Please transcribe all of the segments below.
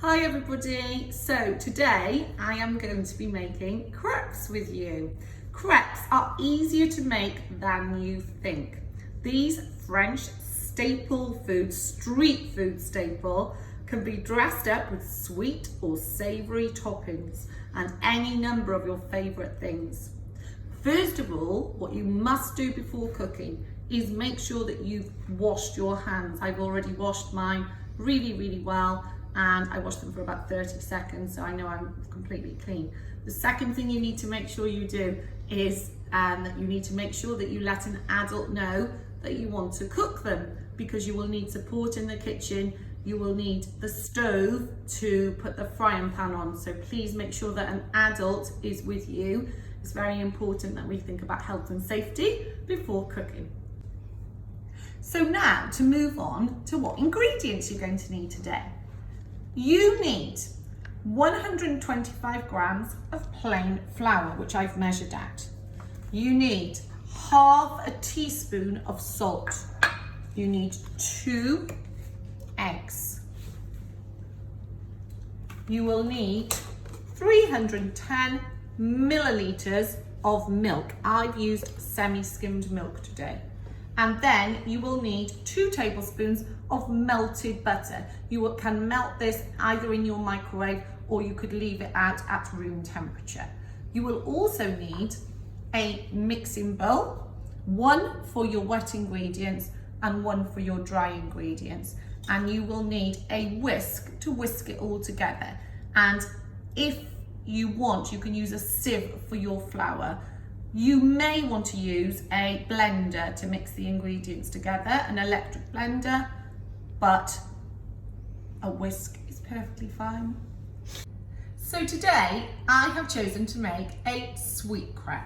Hi everybody, so today I am going to be making crepes with you. Crepes are easier to make than you think. These French staple food, street food staple, can be dressed up with sweet or savoury toppings and any number of your favourite things. First of all, what you must do before cooking is make sure that you've washed your hands. I've already washed mine really well, and I washed them for about 30 seconds, so I know I'm completely clean. The second thing you need to make sure you do is that you need to make sure that you let an adult know that you want to cook them, because you will need support in the kitchen. You will need the stove to put the frying pan on, so please make sure that an adult is with you. It's very important that we think about health and safety before cooking. So now to move on to what ingredients you're going to need today. You need 125 grams of plain flour, which I've measured out. You need half a teaspoon of salt. You need 2 eggs. You will need 310 milliliters of milk. I've used semi-skimmed milk today. And then you will need 2 tablespoons of melted butter. You can melt this either in your microwave or you could leave it out at room temperature. You will also need a mixing bowl, one for your wet ingredients and one for your dry ingredients. And you will need a whisk to whisk it all together. And if you want, you can use a sieve for your flour. You may want to use a blender to mix the ingredients together, an electric blender, but a whisk is perfectly fine. So today I have chosen to make a sweet crepe.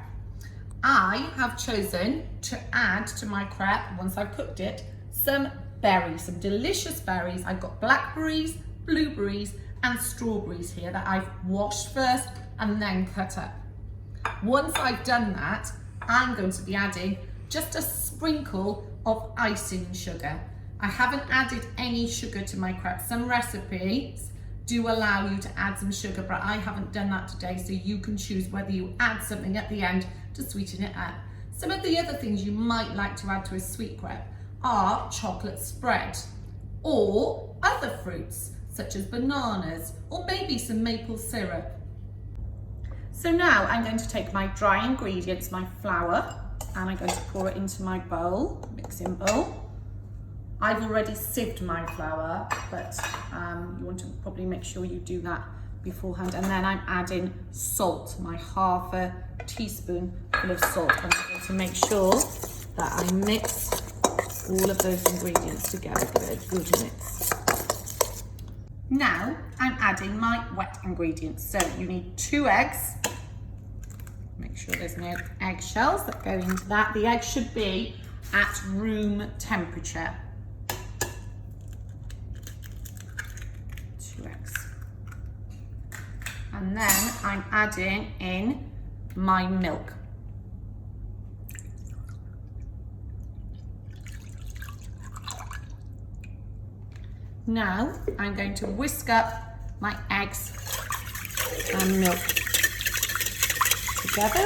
I have chosen to add to my crepe, once I've cooked it, some berries, some delicious berries. I've got blackberries, blueberries and strawberries here that I've washed first and then cut up. Once I've done that, I'm going to be adding just a sprinkle of icing sugar. I haven't added any sugar to my crepe. Some recipes do allow you to add some sugar, but I haven't done that today, so you can choose whether you add something at the end to sweeten it up. Some of the other things you might like to add to a sweet crepe are chocolate spread or other fruits such as bananas or maybe some maple syrup. So now I'm going to take my dry ingredients, my flour, and I'm going to pour it into my bowl, mixing bowl. I've already sieved my flour, but you want to probably make sure you do that beforehand. And then I'm adding salt, my half a teaspoon full of salt. I'm going to make sure that I mix all of those ingredients together, give it a good mix. Now I'm adding my wet ingredients. So you need 2 eggs. Make sure there's no eggshells that go into that. The eggs should be at room temperature. 2 eggs. And then I'm adding in my milk. Now I'm going to whisk up my eggs and milk together.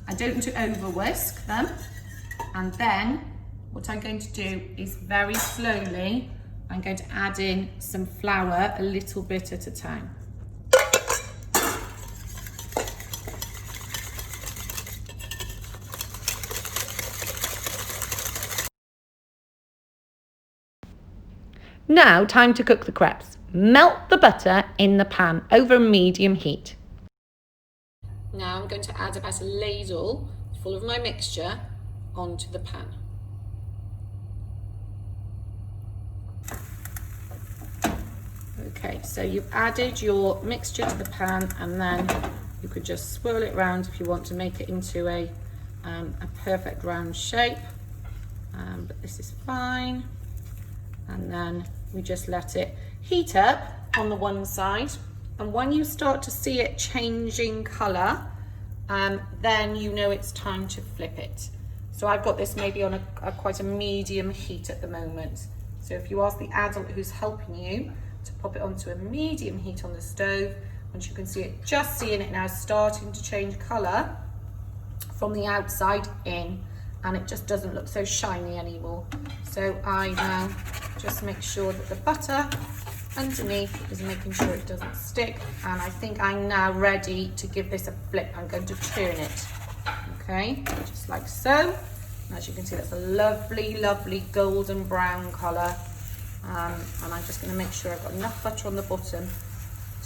I don't want to over whisk them. And then what I'm going to do is very slowly, I'm going to add in some flour a little bit at a time. Now, time to cook the crepes. Melt the butter in the pan over medium heat. Now I'm going to add about a ladle full of my mixture onto the pan. Okay, so you've added your mixture to the pan, and then you could just swirl it around if you want to make it into a perfect round shape, but this is fine. And then we just let it heat up on the one side, and when you start to see it changing colour, then you know it's time to flip it. So I've got this maybe on quite a medium heat at the moment. So if you ask the adult who's helping you to pop it onto a medium heat on the stove, once you can see it, just seeing it now starting to change colour from the outside in, and it just doesn't look so shiny anymore. So I now just make sure that the butter underneath is making sure it doesn't stick, and I think I'm now ready to give this a flip. I'm going to turn it, okay, just like so. And as you can see, that's a lovely, lovely golden brown colour, and I'm just going to make sure I've got enough butter on the bottom.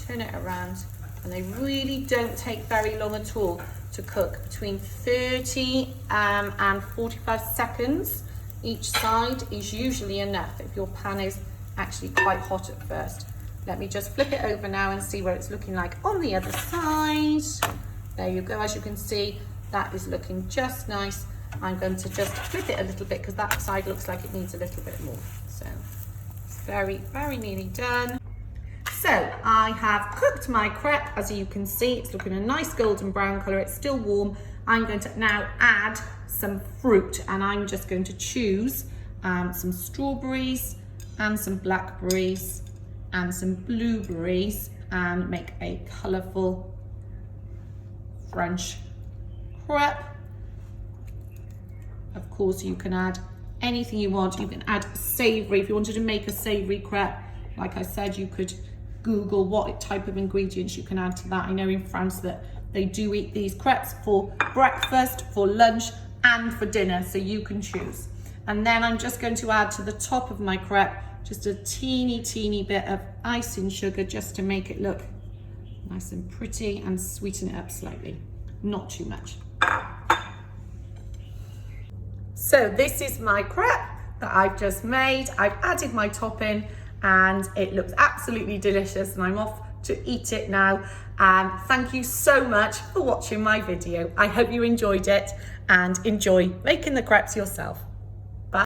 Turn it around, and they really don't take very long at all to cook, between 30 and 45 seconds each side is usually enough if your pan is actually quite hot at first. Let me just flip it over now and see what it's looking like on the other side. There you go. As you can see, that is looking just nice. I'm going to just flip it a little bit because that side looks like it needs a little bit more. So it's very, very nearly done. So I have cooked my crepe. As you can see, it's looking a nice golden brown colour. It's still warm. I'm going to now add some fruit, and I'm just going to choose some strawberries and some blackberries and some blueberries and make a colourful French crepe. Of course, you can add anything you want. You can add savoury. If you wanted to make a savoury crepe, like I said, you could Google what type of ingredients you can add to that. I know in France that they do eat these crepes for breakfast, for lunch, and for dinner, so you can choose. And then I'm just going to add to the top of my crepe just a teeny bit of icing sugar, just to make it look nice and pretty and sweeten it up slightly, not too much. So this is my crepe that I've just made. I've added my topping and it looks absolutely delicious, and I'm off to eat it now. Thank you so much for watching my video. I hope you enjoyed it and enjoy making the crepes yourself.